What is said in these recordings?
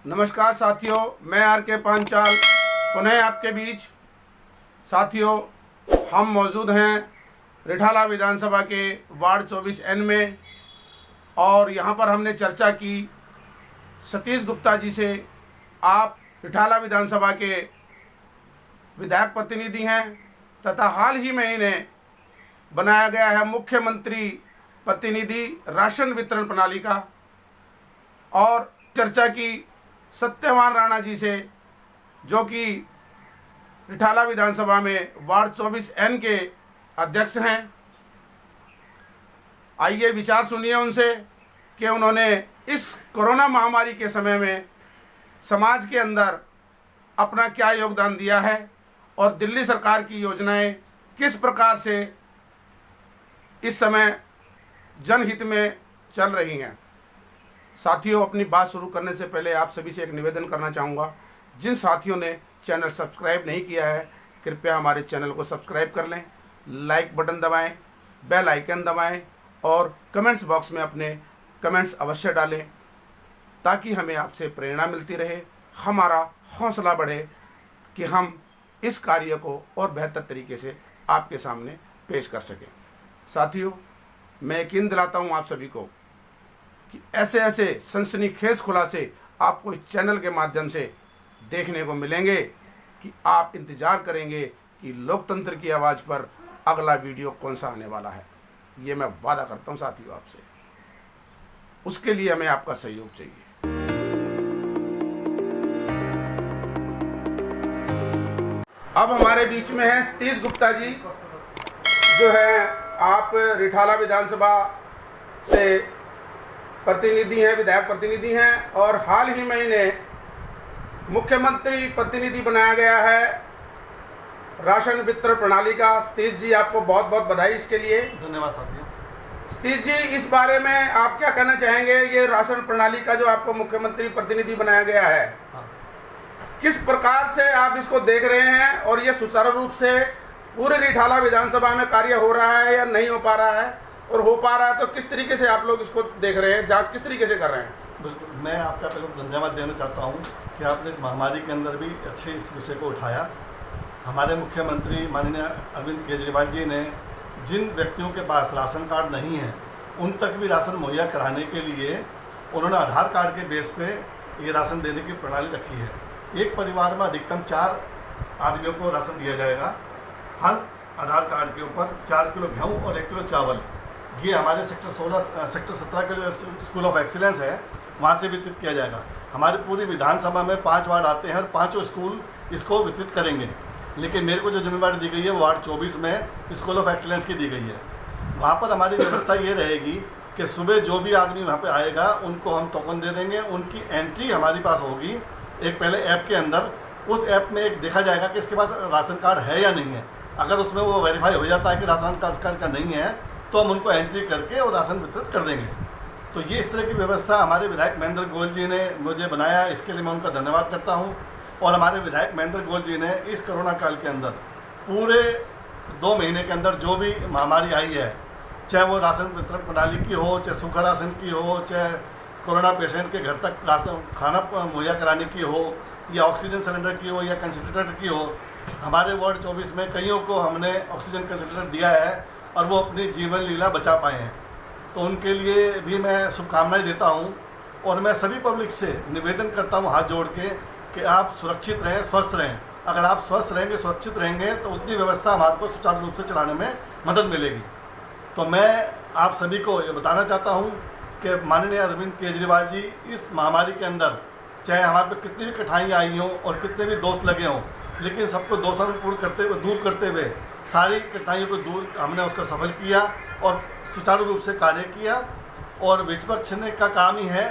नमस्कार साथियों, मैं आर के पांचाल पुनः आपके बीच। साथियों, हम मौजूद हैं रिठाला विधानसभा के वार्ड 24N में और यहाँ पर हमने चर्चा की सतीश गुप्ता जी से। आप रिठाला विधानसभा के विधायक प्रतिनिधि हैं तथा हाल ही में इन्हें बनाया गया है मुख्यमंत्री प्रतिनिधि राशन वितरण प्रणाली का, और चर्चा की सत्यवान राणा जी से जो कि रिठाला विधानसभा में वार्ड 24N के अध्यक्ष हैं। आइए विचार सुनिए उनसे कि उन्होंने इस कोरोना महामारी के समय में समाज के अंदर अपना क्या योगदान दिया है और दिल्ली सरकार की योजनाएं किस प्रकार से इस समय जनहित में चल रही हैं। साथियों, अपनी बात शुरू करने से पहले आप सभी से एक निवेदन करना चाहूँगा। जिन साथियों ने चैनल सब्सक्राइब नहीं किया है, कृपया हमारे चैनल को सब्सक्राइब कर लें, लाइक बटन दबाएं, बेल आइकन दबाएं और कमेंट्स बॉक्स में अपने कमेंट्स अवश्य डालें ताकि हमें आपसे प्रेरणा मिलती रहे, हमारा हौसला बढ़े कि हम इस कार्य को और बेहतर तरीके से आपके सामने पेश कर सकें। साथियों, मैं यकीन दिलाता हूँ आप सभी को कि ऐसे ऐसे सनसनीखेज खुलासे आपको इस चैनल के माध्यम से देखने को मिलेंगे कि आप इंतज़ार करेंगे कि लोकतंत्र की आवाज़ पर अगला वीडियो कौन सा आने वाला है। ये मैं वादा करता हूँ साथियों आपसे। उसके लिए हमें आपका सहयोग चाहिए। अब हमारे बीच में है सतीश गुप्ता जी, जो है आप रिठाला विधानसभा से प्रतिनिधि हैं, विधायक प्रतिनिधि हैं और हाल ही में इन्हें मुख्यमंत्री प्रतिनिधि बनाया गया है राशन वितरण प्रणाली का। सतीश जी, आपको बहुत बहुत बधाई इसके लिए। धन्यवाद साथियों। सतीश जी, इस बारे में आप क्या कहना चाहेंगे? ये राशन प्रणाली का जो आपको मुख्यमंत्री प्रतिनिधि बनाया गया है, किस प्रकार से आप इसको देख रहे हैं और ये सुचारू रूप से पूरे रिठाला विधानसभा में कार्य हो रहा है या नहीं हो पा रहा है, और हो पा रहा है तो किस तरीके से आप लोग इसको देख रहे हैं, जांच किस तरीके से कर रहे हैं? बिल्कुल, मैं आपका पहले धन्यवाद देना चाहता हूं कि आपने इस महामारी के अंदर भी अच्छे इस विषय को उठाया। हमारे मुख्यमंत्री माननीय अरविंद केजरीवाल जी ने जिन व्यक्तियों के पास राशन कार्ड नहीं है उन तक भी राशन मुहैया कराने के लिए उन्होंने आधार कार्ड के बेस पे ये राशन देने की प्रणाली रखी है। एक परिवार में अधिकतम 4 आदमियों को राशन दिया जाएगा। हर आधार कार्ड के ऊपर 4 किलो गेहूँ और 1 किलो चावल, ये हमारे सेक्टर 17 का जो स्कूल ऑफ एक्सीलेंस है वहाँ से वितरित किया जाएगा। हमारी पूरी विधानसभा में 5 वार्ड आते हैं और 5 स्कूल इसको वितरित करेंगे, लेकिन मेरे को जो जिम्मेवारी दी गई है वार्ड 24 में स्कूल ऑफ एक्सीलेंस की दी गई है। वहाँ पर हमारी व्यवस्था ये रहेगी कि सुबह जो भी आदमी वहाँ पे आएगा उनको हम टोकन दे देंगे। उनकी एंट्री हमारी पास होगी एक पहले ऐप के अंदर। उस ऐप में एक देखा जाएगा कि इसके पास राशन कार्ड है या नहीं है। अगर उसमें वो वेरीफाई हो जाता है कि राशन कार्ड का नहीं है तो हम उनको एंट्री करके और राशन वितरित कर देंगे। तो ये इस तरह की व्यवस्था हमारे विधायक महेंद्र गोयल जी ने मुझे बनाया, इसके लिए मैं उनका धन्यवाद करता हूँ। और हमारे विधायक महेंद्र गोयल जी ने इस कोरोना काल के अंदर पूरे 2 महीने के अंदर जो भी महामारी आई है, चाहे वो राशन वितरण प्रणाली की हो, चाहे सूखा राशन की हो, चाहे कोरोना पेशेंट के घर तक राशन खाना मुहैया कराने की हो, या ऑक्सीजन सिलेंडर की हो, या कंसंट्रेटर की हो, हमारे वार्ड 24 में कईयों को हमने ऑक्सीजन कंसंट्रेटर दिया है और वो अपनी जीवन लीला बचा पाए हैं। तो उनके लिए भी मैं शुभकामनाएं देता हूं। और मैं सभी पब्लिक से निवेदन करता हूं हाथ जोड़ के कि आप सुरक्षित रहें, स्वस्थ रहें। अगर आप स्वस्थ रहेंगे, सुरक्षित रहेंगे तो उतनी व्यवस्था हमारे को सुचारू रूप से चलाने में मदद मिलेगी। तो मैं आप सभी को ये बताना चाहता हूँ कि माननीय अरविंद केजरीवाल जी इस महामारी के अंदर चाहे हमारे पे कितनी भी कठिनाइयाँ आई हों और कितने भी दोष लगे हों, लेकिन सबको दोषारोपण दूर करते हुए सारी कठिनाइयों को दूर हमने उसका सफल किया और सुचारू रूप से कार्य किया। और विपक्ष ने का काम ही है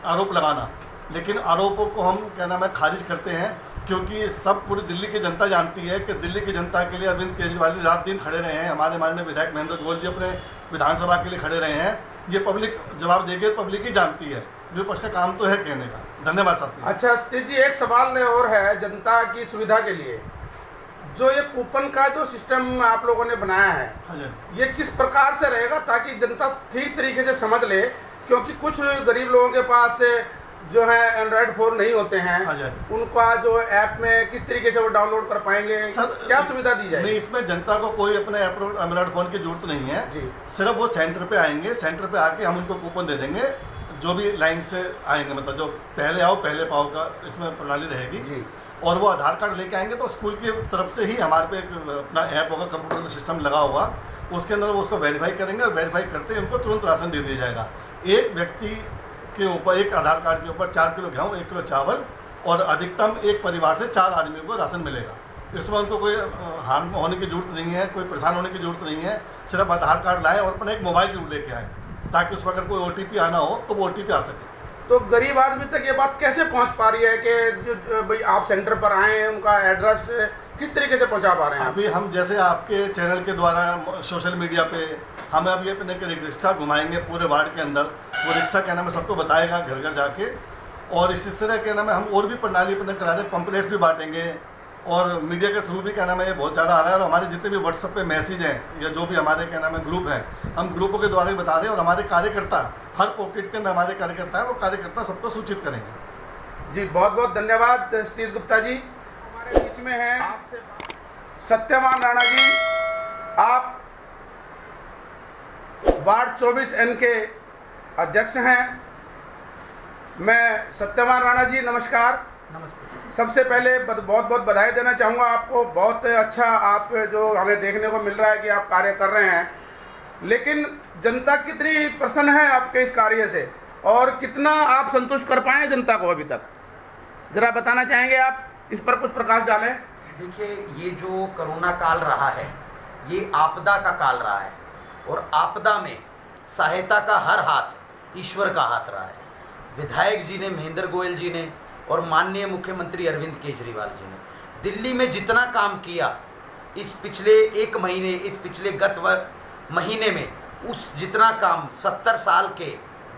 आरोप लगाना, लेकिन आरोपों को हम क्या नाम है खारिज करते हैं, क्योंकि सब पूरी दिल्ली की जनता जानती है कि दिल्ली की जनता के लिए अरविंद केजरीवाल जी रात दिन खड़े रहे हैं। हमारे माननीय विधायक महेंद्र गोयल जी अपने विधानसभा के लिए खड़े रहे हैं। ये पब्लिक जवाब देगी, पब्लिक ही जानती है। विपक्ष का काम तो है कहने का। धन्यवाद साथी। अच्छा सतीश जी, एक सवाल और है जनता की सुविधा के लिए, जो ये कूपन का जो सिस्टम आप लोगों ने बनाया है, ये किस प्रकार से रहेगा ताकि जनता ठीक तरीके से समझ ले? क्योंकि कुछ गरीब लोगों के पास जो है एंड्रॉयड फ़ोन नहीं होते हैं, हाँ जी, हाँ जी। उनका जो ऐप में किस तरीके से वो डाउनलोड कर पाएंगे, सर, क्या सुविधा दी जाएगी? नहीं, इसमें जनता को कोई अपने एंड्रॉयड फ़ोन की जरूरत नहीं है जी। सिर्फ वो सेंटर पे आएंगे, सेंटर पे आके हम उनको कूपन दे देंगे, जो भी लाइन से आएंगे, मतलब जो पहले आओ पहले पाओ का इसमें प्रणाली रहेगी जी। और वो आधार कार्ड लेके आएंगे तो स्कूल की तरफ से ही हमारे पे एक अपना ऐप होगा, कंप्यूटर सिस्टम लगा होगा, उसके अंदर वो उसको वेरीफाई करेंगे और वेरीफाई करते ही उनको तुरंत राशन दे दिया जाएगा। एक व्यक्ति के ऊपर, एक आधार कार्ड के ऊपर 4 किलो गेहूँ, 1 किलो चावल और अधिकतम एक परिवार से 4 आदमियों को राशन मिलेगा। इसमें उनको कोई हार्म होने की जरूरत नहीं है, कोई परेशान होने की जरूरत नहीं है, सिर्फ आधार कार्ड लाएँ और अपना एक मोबाइल जरूर लेके आएँ ताकि उस वक्त कोई OTP आना हो तो वो OTP आ सके। तो गरीब आदमी तक ये बात कैसे पहुंच पा रही है कि जो भाई आप सेंटर पर आए हैं, उनका एड्रेस किस तरीके से पहुंचा पा रहे हैं? अभी हम जैसे आपके चैनल के द्वारा सोशल मीडिया पे हम अभी अपने एक रिक्शा घुमाएंगे पूरे वार्ड के अंदर, वो रिक्शा क्या नाम है सबको बताएगा घर घर जाके, और इसी तरह क्या नाम है हम और भी प्रणाली अपने करा रहे, पंपलेट्स भी बांटेंगे और मीडिया के थ्रू भी क्या नाम है ये बहुत ज़्यादा आ रहा है। और हमारे जितने भी व्हाट्सएप पे मैसेज हैं या जो भी हमारे क्या नाम है ग्रुप हैं, हम ग्रुपों के द्वारा भी बता रहे हैं और हमारे कार्यकर्ता हर पॉकेट के अंदर हमारे कार्यकर्ता है, वो कार्यकर्ता सबको सूचित करेंगे। जी, बहुत बहुत धन्यवाद सतीश गुप्ता जी। हमारे बीच में हैं सत्यवान राणा जी, आप वार्ड 24N के अध्यक्ष हैं। मैं सत्यवान राणा जी, नमस्कार। नमस्ते सर। सबसे पहले बहुत बहुत बधाई देना चाहूँगा आपको। बहुत अच्छा आप जो हमें देखने को मिल रहा है कि आप कार्य कर रहे हैं, लेकिन जनता कितनी प्रसन्न है आपके इस कार्य से और कितना आप संतुष्ट कर पाए जनता को अभी तक, जरा बताना चाहेंगे आप? इस पर कुछ प्रकाश डालें। देखिए, ये जो कोरोना काल रहा है ये आपदा का काल रहा है और आपदा में सहायता का हर हाथ ईश्वर का हाथ रहा है। विधायक जी ने, महेंद्र गोयल जी ने और माननीय मुख्यमंत्री अरविंद केजरीवाल जी ने दिल्ली में जितना काम किया इस पिछले एक महीने, इस पिछले महीने में, उस जितना काम 70 साल के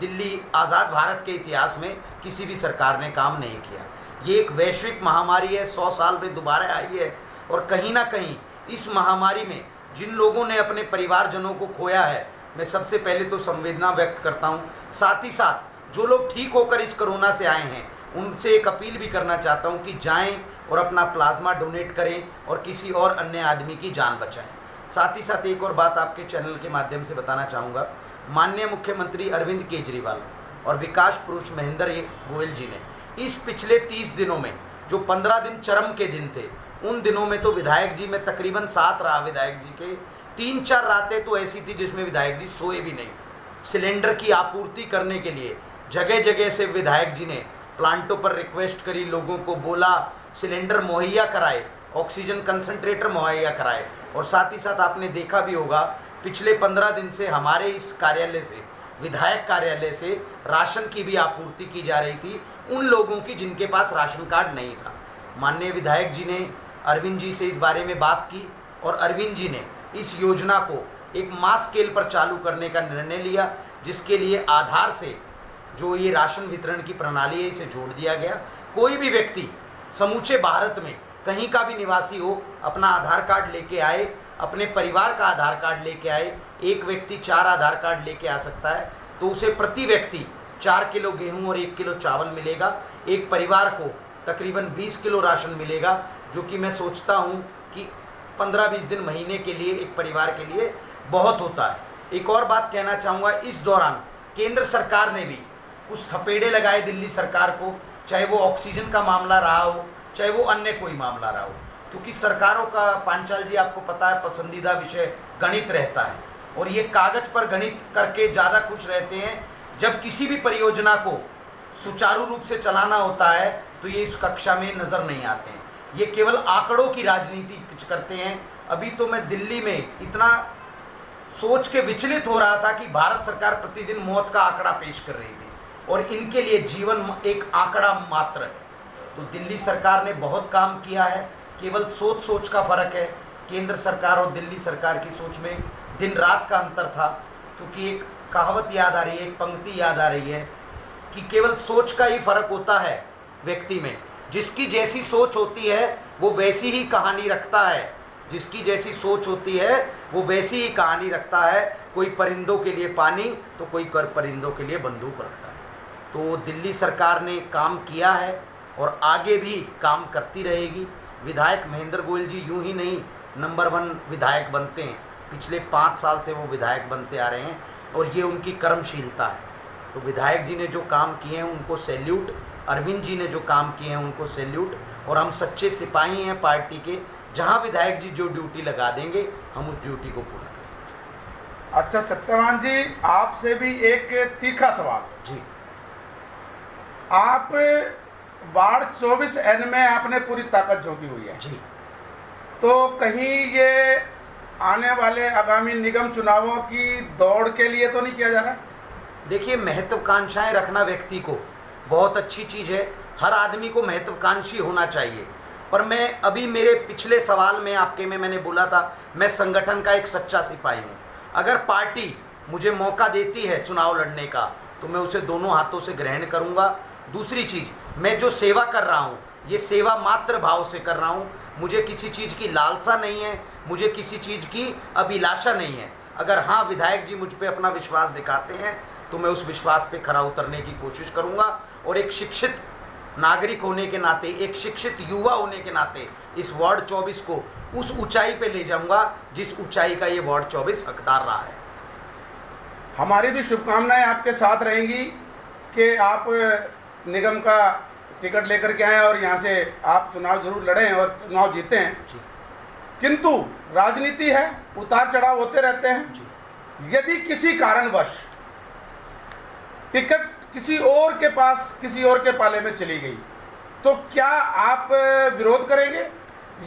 दिल्ली आज़ाद भारत के इतिहास में किसी भी सरकार ने काम नहीं किया। ये एक वैश्विक महामारी है, 100 साल में दोबारा आई है और कहीं ना कहीं इस महामारी में जिन लोगों ने अपने परिवारजनों को खोया है, मैं सबसे पहले तो संवेदना व्यक्त करता हूँ। साथ ही साथ जो लोग ठीक होकर इस कोरोना से आए हैं उनसे एक अपील भी करना चाहता हूँ कि जाएं और अपना प्लाज्मा डोनेट करें और किसी और अन्य आदमी की जान बचाएं। साथ ही साथ एक और बात आपके चैनल के माध्यम से बताना चाहूँगा। माननीय मुख्यमंत्री अरविंद केजरीवाल और विकास पुरुष महेंद्र गोयल जी ने इस पिछले 30 दिनों में जो 15 दिन चरम के दिन थे, उन दिनों में तो विधायक जी में तकरीबन साथ रहा। विधायक जी के 3-4 रातें तो ऐसी थी जिसमें विधायक जी सोए भी नहीं। सिलेंडर की आपूर्ति करने के लिए जगह जगह से विधायक जी ने प्लांटों पर रिक्वेस्ट करी, लोगों को बोला सिलेंडर मुहैया कराए, ऑक्सीजन कंसंट्रेटर मुहैया कराए। और साथ ही साथ आपने देखा भी होगा पिछले 15 दिन से हमारे इस कार्यालय से, विधायक कार्यालय से राशन की भी आपूर्ति की जा रही थी उन लोगों की जिनके पास राशन कार्ड नहीं था। माननीय विधायक जी ने अरविंद जी से इस बारे में बात की और अरविंद जी ने इस योजना को एक मास स्केल पर चालू करने का निर्णय लिया, जिसके लिए आधार से जो ये राशन वितरण की प्रणाली है इसे जोड़ दिया गया। कोई भी व्यक्ति समूचे भारत में कहीं का भी निवासी हो, अपना आधार कार्ड लेके आए, अपने परिवार का आधार कार्ड लेके आए। एक व्यक्ति 4 आधार कार्ड लेके आ सकता है तो उसे प्रति व्यक्ति 4 किलो गेहूं और 1 किलो चावल मिलेगा। एक परिवार को तकरीबन 20 किलो राशन मिलेगा, जो कि मैं सोचता हूं कि 15-20 दिन महीने के लिए एक परिवार के लिए बहुत होता है। एक और बात कहना चाहूँगा, इस दौरान केंद्र सरकार ने भी कुछ थपेड़े लगाए दिल्ली सरकार को, चाहे वो ऑक्सीजन का मामला रहा हो, चाहे वो अन्य कोई मामला रहा हो, क्योंकि सरकारों का, पांचाल जी आपको पता है, पसंदीदा विषय गणित रहता है और ये कागज़ पर गणित करके ज़्यादा खुश रहते हैं। जब किसी भी परियोजना को सुचारू रूप से चलाना होता है तो ये इस कक्षा में नज़र नहीं आते हैं, ये केवल आंकड़ों की राजनीति करते हैं। अभी तो मैं दिल्ली में इतना सोच के विचलित हो रहा था कि भारत सरकार प्रतिदिन मौत का आंकड़ा पेश कर रही थी और इनके लिए जीवन एक आंकड़ा मात्र है। तो दिल्ली सरकार ने बहुत काम किया है, केवल सोच का फ़र्क है। केंद्र सरकार और दिल्ली सरकार की सोच में दिन रात का अंतर था, क्योंकि एक कहावत याद आ रही है, एक पंक्ति याद आ रही है कि केवल सोच का ही फ़र्क होता है व्यक्ति में। जिसकी जैसी सोच होती है वो वैसी ही कहानी रखता है, जिसकी जैसी सोच होती है वो वैसी ही कहानी रखता है। कोई परिंदों के लिए पानी तो कोई परिंदों के लिए बंदूक रखता है। तो दिल्ली सरकार ने काम किया है और आगे भी काम करती रहेगी। विधायक महेंद्र गोयल जी यूं ही नहीं नंबर 1 विधायक बनते हैं, पिछले 5 साल से वो विधायक बनते आ रहे हैं और ये उनकी कर्मशीलता है। तो विधायक जी ने जो काम किए हैं उनको सैल्यूट, अरविंद जी ने जो काम किए हैं उनको सैल्यूट, और हम सच्चे सिपाही हैं पार्टी के। जहां विधायक जी जो ड्यूटी लगा देंगे हम उस ड्यूटी को पूरा करेंगे। अच्छा सत्यवान जी, आपसे भी एक तीखा सवाल जी। आप वार्ड 24N में आपने पूरी ताकत झोंकी हुई है जी। तो कहीं ये आने वाले आगामी निगम चुनावों की दौड़ के लिए तो नहीं किया जा रहा? देखिए, महत्वाकांक्षाएं रखना व्यक्ति को बहुत अच्छी चीज़ है, हर आदमी को महत्वाकांक्षी होना चाहिए। पर मैं अभी मेरे पिछले सवाल में आपके में मैंने बोला था मैं संगठन का एक सच्चा सिपाही हूँ। अगर पार्टी मुझे मौका देती है चुनाव लड़ने का तो मैं उसे दोनों हाथों से ग्रहण करूँगा। दूसरी चीज़, मैं जो सेवा कर रहा हूँ ये सेवा मात्र भाव से कर रहा हूँ, मुझे किसी चीज़ की लालसा नहीं है, मुझे किसी चीज़ की अभिलाषा नहीं है। अगर हाँ विधायक जी मुझ पे अपना विश्वास दिखाते हैं तो मैं उस विश्वास पे खरा उतरने की कोशिश करूँगा और एक शिक्षित नागरिक होने के नाते, एक शिक्षित युवा होने के नाते इस वार्ड 24 को उस ऊंचाई पे ले जाऊंगा जिस ऊंचाई का ये वार्ड 24 हकदार रहा है। हमारी भी शुभकामनाएं आपके साथ रहेंगी कि आप निगम का टिकट लेकर के आएँ और यहाँ से आप चुनाव जरूर लड़ें और चुनाव जीतें हैं। किंतु राजनीति है, उतार चढ़ाव होते रहते हैं। यदि किसी कारणवश टिकट किसी और के पास, किसी और के पाले में चली गई तो क्या आप विरोध करेंगे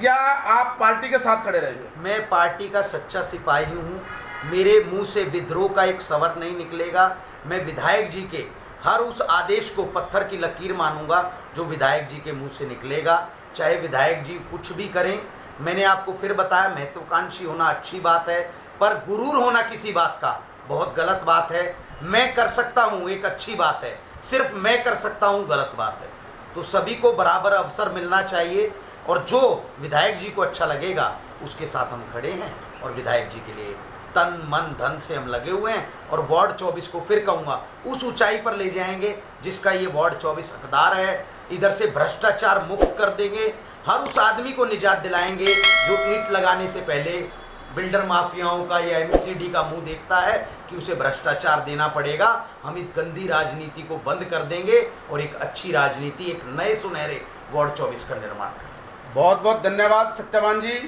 या आप पार्टी के साथ खड़े रहेंगे? मैं पार्टी का सच्चा सिपाही हूँ, मेरे मुंह से विद्रोह का एक स्वर नहीं निकलेगा। मैं विधायक जी के हर उस आदेश को पत्थर की लकीर मानूंगा जो विधायक जी के मुंह से निकलेगा, चाहे विधायक जी कुछ भी करें। मैंने आपको फिर बताया, महत्वाकांक्षी होना अच्छी बात है, पर गुरूर होना किसी बात का बहुत गलत बात है। मैं कर सकता हूँ एक अच्छी बात है, सिर्फ मैं कर सकता हूँ गलत बात है। तो सभी को बराबर अवसर मिलना चाहिए और जो विधायक जी को अच्छा लगेगा उसके साथ हम खड़े हैं और विधायक जी के लिए तन मन धन से हम लगे हुए हैं और वार्ड 24 को फिर कहूँगा उस ऊंचाई पर ले जाएंगे जिसका ये वार्ड 24 हकदार है। इधर से भ्रष्टाचार मुक्त कर देंगे, हर उस आदमी को निजात दिलाएंगे जो ईंट लगाने से पहले बिल्डर माफियाओं का या MCD का मुंह देखता है कि उसे भ्रष्टाचार देना पड़ेगा। हम इस गंदी राजनीति को बंद कर देंगे और एक अच्छी राजनीति, एक नए सुनहरे वार्ड 24 का निर्माण करेंगे। बहुत बहुत धन्यवाद सत्यवान जी।